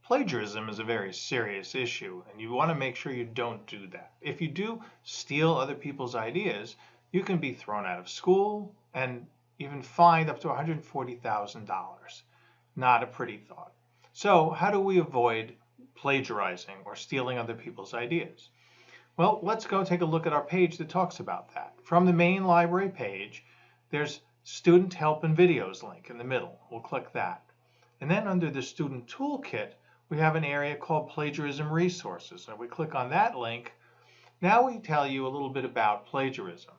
Plagiarism is a very serious issue, and you want to make sure you don't do that. If you do steal other people's ideas, you can be thrown out of school and even fined up to $140,000. Not a pretty thought. So how do we avoid plagiarizing or stealing other people's ideas? Well, let's go take a look at our page that talks about that. From the main library page, there's Student Help and Videos link in the middle. We'll click that. And then under the Student Toolkit, we have an area called Plagiarism Resources. And if we click on that link, now we tell you a little bit about plagiarism.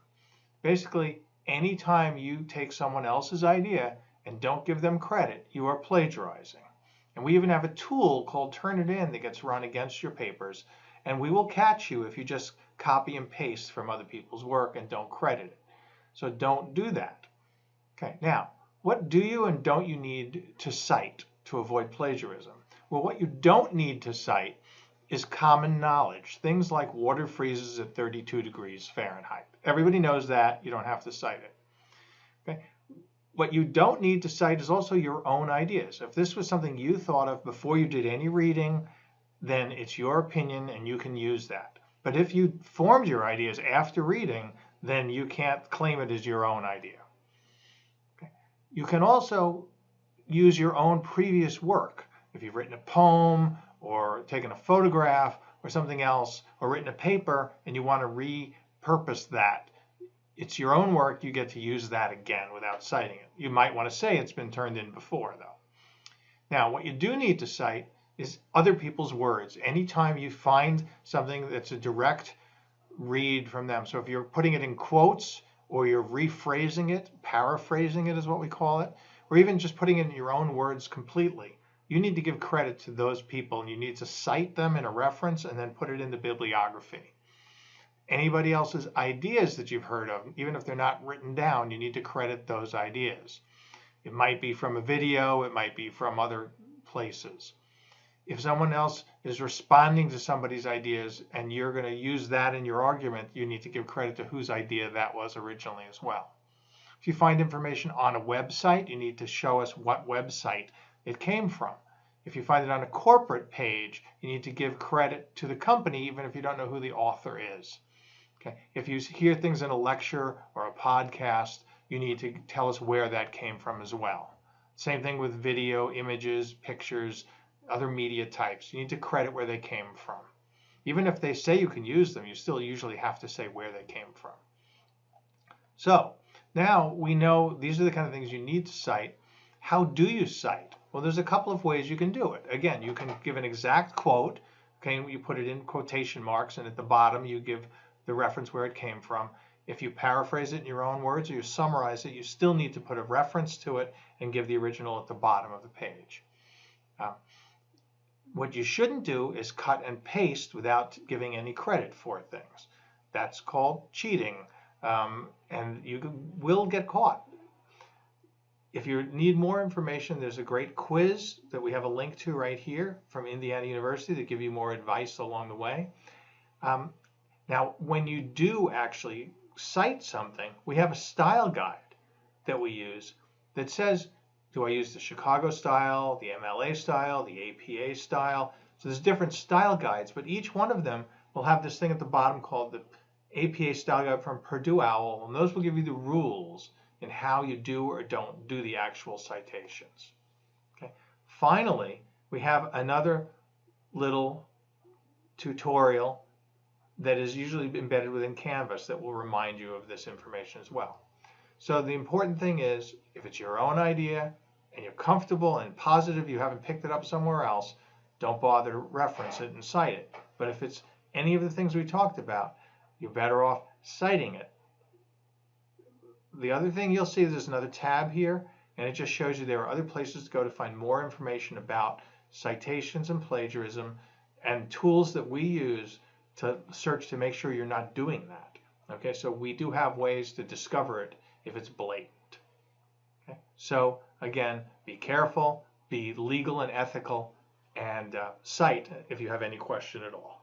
Basically, anytime you take someone else's idea and don't give them credit, you are plagiarizing. And we even have a tool called Turnitin that gets run against your papers, and we will catch you if you just copy and paste from other people's work and don't credit it. So don't do that. Okay, now, what do you and don't you need to cite to avoid plagiarism? Well, what you don't need to cite is common knowledge. Things like water freezes at 32 degrees Fahrenheit. Everybody knows that. You don't have to cite it. Okay? What you don't need to cite is also your own ideas. If this was something you thought of before you did any reading, then it's your opinion and you can use that. But if you formed your ideas after reading, then you can't claim it as your own idea. Okay? You can also use your own previous work. If you've written a poem or taken a photograph or something else or written a paper and you want to repurpose that, it's your own work, you get to use that again without citing it. You might want to say it's been turned in before though. Now what you do need to cite is other people's words. Anytime you find something that's a direct read from them. So if you're putting it in quotes or you're rephrasing it, paraphrasing it is what we call it, or even just putting it in your own words completely, you need to give credit to those people and you need to cite them in a reference and then put it in the bibliography. Anybody else's ideas that you've heard of, even if they're not written down, you need to credit those ideas. It might be from a video, it might be from other places. If someone else is responding to somebody's ideas and you're going to use that in your argument, you need to give credit to whose idea that was originally as well. If you find information on a website, you need to show us what website it came from. If you find it on a corporate page, you need to give credit to the company, even if you don't know who the author is. Okay. If you hear things in a lecture or a podcast, you need to tell us where that came from as well. Same thing with video, images, pictures, other media types. You need to credit where they came from. Even if they say you can use them, you still usually have to say where they came from. So now we know these are the kind of things you need to cite. How do you cite? Well, there's a couple of ways you can do it. Again, you can give an exact quote. Okay, you put it in quotation marks, and at the bottom you give the reference where it came from. If you paraphrase it in your own words or you summarize it, you still need to put a reference to it and give the original at the bottom of the page. What you shouldn't do is cut and paste without giving any credit for things. That's called cheating, and you will get caught. If you need more information, there's a great quiz that we have a link to right here from Indiana University that give you more advice along the way. Now, when you do actually cite something, we have a style guide that we use that says, do I use the Chicago style, the MLA style, the APA style? So there's different style guides, but each one of them will have this thing at the bottom called the APA style guide from Purdue OWL, and those will give you the rules in how you do or don't do the actual citations. Okay. Finally, we have another little tutorial that is usually embedded within Canvas that will remind you of this information as well. So the important thing is, if it's your own idea and you're comfortable and positive you haven't picked it up somewhere else, don't bother to reference it and cite it. But if it's any of the things we talked about, you're better off citing it. The other thing you'll see is there's another tab here, and it just shows you there are other places to go to find more information about citations and plagiarism and tools that we use to search to make sure you're not doing that. Okay, so we do have ways to discover it if it's blatant. Okay, so again, be careful, be legal and ethical, and cite if you have any question at all.